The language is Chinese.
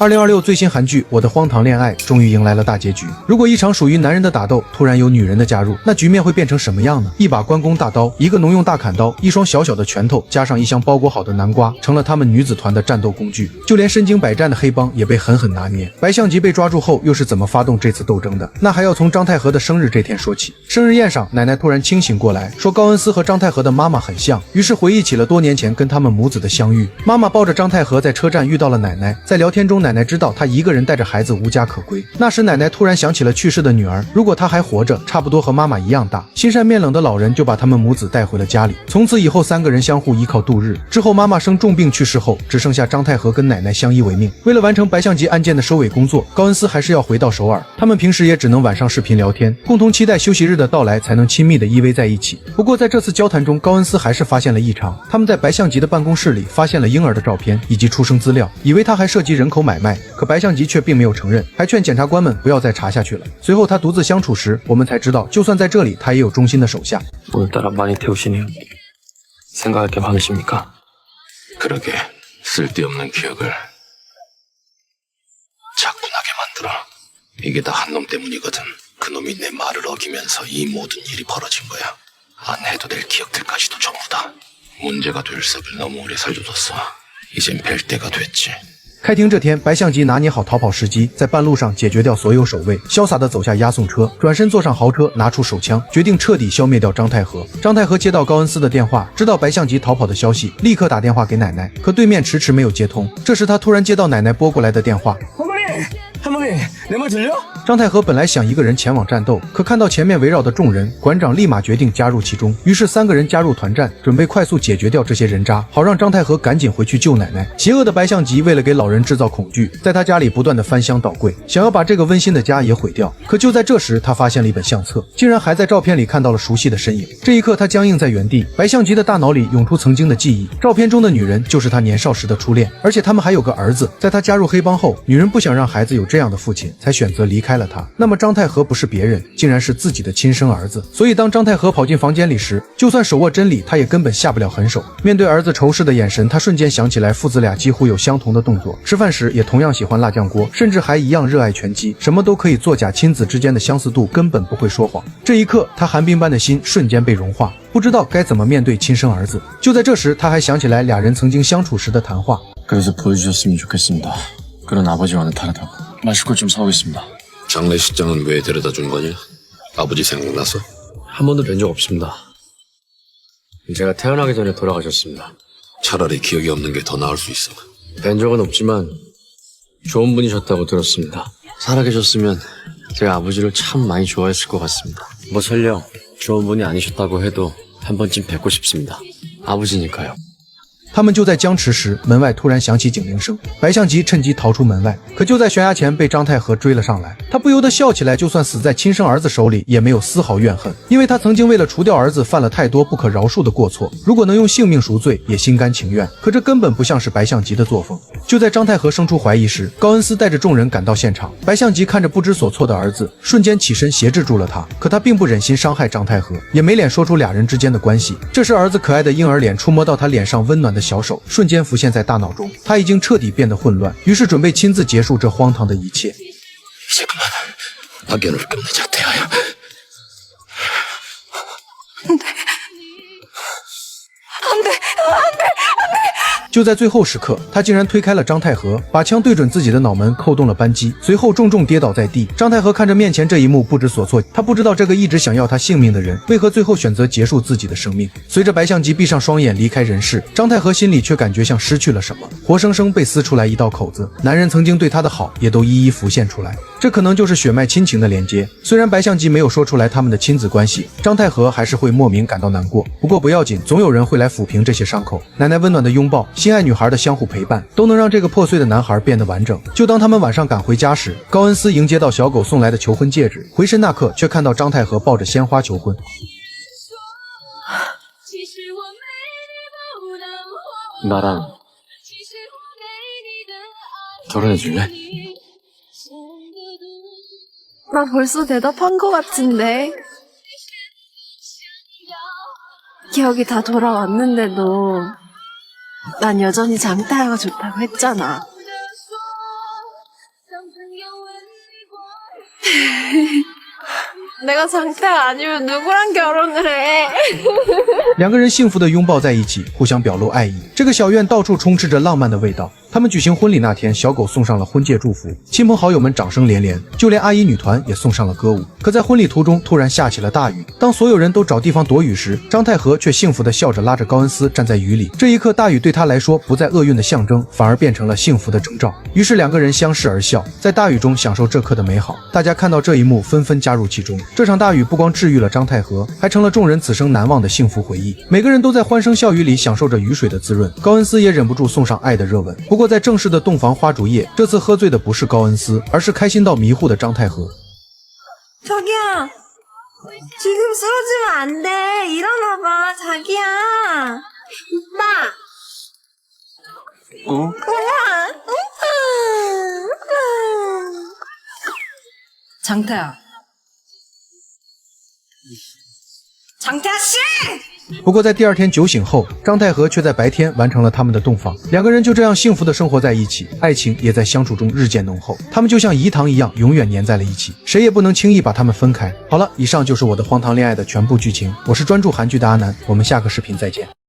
2026最新韩剧《我的荒唐恋爱》终于迎来了大结局。如果一场属于男人的打斗突然有女人的加入，那局面会变成什么样呢？一把关公大刀，一个农用大砍刀，一双小小的拳头，加上一箱包裹好的南瓜，成了他们女子团的战斗工具。就连身经百战的黑帮也被狠狠拿捏。白象吉被抓住后，又是怎么发动这次斗争的？那还要从张太和的生日这天说起。生日宴上，奶奶突然清醒过来，说高恩斯和张太和的妈妈很像，于是回忆起了多年前跟他们母子的相遇。妈妈抱着张太和在车站遇到了奶奶，在聊天中，奶奶知道她一个人带着孩子无家可归。那时奶奶突然想起了去世的女儿，如果她还活着，差不多和妈妈一样大。心善面冷的老人就把他们母子带回了家里。从此以后，三个人相互依靠度日。之后妈妈生重病去世后，只剩下张太和跟奶奶相依为命。为了完成白象吉案件的收尾工作，高恩斯还是要回到首尔。他们平时也只能晚上视频聊天，共同期待休息日的到来，才能亲密的依偎在一起。不过在这次交谈中，高恩斯还是发现了异常。他们在白象吉的办公室里发现了婴儿的照片以及出生资料，以为他还涉及人口买卖，可白象吉却并没有承认，还劝检察官们不要再查下去了。随后他独自相处时，我们才知道，就算在这里，他也有忠心的手下。 오늘따라 많이 태우시네요. 생각할 게 많으십니까? 그러게 쓸데없는 기억을 자꾸 나게 만들어. 이게 다 한 놈 때문이거든. 그놈이 내 말을 어기면서 이 모든 일이 벌어진 거야. 안 해도 될 기억들까지도 전부 다. 문제가 될 싹을 너무 오래 살려뒀어. 이젠 뵐 때가 됐지. 开庭这天，白象吉拿捏好逃跑时机，在半路上解决掉所有守卫，潇洒地走下押送车，转身坐上豪车，拿出手枪，决定彻底消灭掉张太和。张太和接到高恩斯的电话，知道白象吉逃跑的消息，立刻打电话给奶奶，可对面迟迟没有接通。这时他突然接到奶奶拨过来的电话。 할머니, 내 말 들려? 张太和本来想一个人前往战斗，可看到前面围绕的众人，馆长立马决定加入其中。于是三个人加入团战，准备快速解决掉这些人渣，好让张太和赶紧回去救奶奶。邪恶的白象吉为了给老人制造恐惧，在他家里不断的翻箱倒柜，想要把这个温馨的家也毁掉。可就在这时，他发现了一本相册，竟然还在照片里看到了熟悉的身影。这一刻，他僵硬在原地。白象吉的大脑里涌出曾经的记忆，照片中的女人就是他年少时的初恋，而且他们还有个儿子。在他加入黑帮后，女人不想让孩子有这样的父亲，才选择离开了他。那么张太和不是别人，竟然是自己的亲生儿子。所以当张太和跑进房间里时，就算手握真理，他也根本下不了狠手。面对儿子仇视的眼神，他瞬间想起来父子俩几乎有相同的动作，吃饭时也同样喜欢辣酱锅，甚至还一样热爱拳击，什么都可以作假，亲子之间的相似度根本不会说谎。这一刻，他寒冰般的心瞬间被融化，不知道该怎么面对亲生儿子。就在这时，他还想起来俩人曾经相处时的谈话。 그래서 보여주셨으면 좋겠습니다. 그런 아버지와는 다르다고. 마실 것 좀 사오겠습니다. 장례식장은 왜 데려다 준 거냐? 아버지 생각나서? 한 번도 뵌 적 없습니다. 제가 태어나기 전에 돌아가셨습니다. 차라리 기억이 없는 게 더 나을 수 있어. 뵌 적은 없지만 좋은 분이셨다고 들었습니다. 살아계셨으면 제가 아버지를 참 많이 좋아했을 것 같습니다. 뭐 설령 좋은 분이 아니셨다고 해도 한 번쯤 뵙고 싶습니다. 아버지니까요. 他们就在僵持时，门外突然响起警铃声。白象吉趁机逃出门外，可就在悬崖前被张太和追了上来。他不由得笑起来，就算死在亲生儿子手里，也没有丝毫怨恨，因为他曾经为了除掉儿子犯了太多不可饶恕的过错，如果能用性命赎罪，也心甘情愿。可这根本不像是白象吉的作风。就在张太和生出怀疑时，高恩斯带着众人赶到现场。白象吉看着不知所措的儿子，瞬间起身挟制住了他。可他并不忍心伤害张太和，也没脸说出俩人之间的关系。这时，儿子可爱的婴儿脸触摸到他脸上温暖的小手，瞬间浮现在大脑中。他已经彻底变得混乱，于是准备亲自结束这荒唐的一切。 이제 그만 악연을 끝내자 태아야. 안 돼. 就在最后时刻，他竟然推开了张太和，把枪对准自己的脑门，扣动了扳机，随后重重跌倒在地。张太和看着面前这一幕，不知所措。他不知道这个一直想要他性命的人，为何最后选择结束自己的生命。随着白象吉闭上双眼离开人世，张太和心里却感觉像失去了什么，活生生被撕出来一道口子。男人曾经对他的好，也都一一浮现出来。这可能就是血脉亲情的连接。虽然白象吉没有说出来他们的亲子关系，张太和还是会莫名感到难过。不过不要紧，总有人会来抚平这些伤口。奶奶温暖的拥抱，心爱女孩的相互陪伴，都能让这个破碎的男孩变得完整。就当他们晚上赶回家时，高恩斯迎接到小狗送来的求婚戒指，回身那刻却看到张太和抱着鲜花求婚。 나랑 결혼해줄래? 나 벌써 대답한 것 같은데. 기억이 다 돌아왔는데도 난 여전히 장타야가 좋다고 했잖아. 내가 장태가 아니면 누구랑 결혼을 해? 两个人幸福的拥抱在一起，互相表露爱意。这个小院到处充斥着浪漫的味道。他们举行婚礼那天，小狗送上了婚戒祝福，亲朋好友们掌声连连，就连阿姨女团也送上了歌舞。可在婚礼途中，突然下起了大雨。当所有人都找地方躲雨时，张太和却幸福地笑着拉着高恩斯站在雨里。这一刻，大雨对他来说不再厄运的象征，反而变成了幸福的征兆。于是两个人相视而笑，在大雨中享受这刻的美好。大家看到这一幕，纷纷加入其中。这场大雨不光治愈了张太和，还成了众人此生难忘的幸福回忆。每个人都在欢声笑语里享受着雨水的滋润。高恩斯也忍不住送上爱的热吻。不过在正式的洞房花烛夜，这次喝醉的不是高恩斯，而是开心到迷糊的张太和。 자기야, 지금 쓰러지면 안 돼. 일어나봐, 자기야. 오빠. 장태야. 장태야 씨! 不过在第二天酒醒后，张太和却在白天完成了他们的洞房，两个人就这样幸福的生活在一起，爱情也在相处中日渐浓厚，他们就像饴糖一样永远粘在了一起，谁也不能轻易把他们分开。好了，以上就是我的荒唐恋爱的全部剧情，我是专注韩剧的阿南，我们下个视频再见。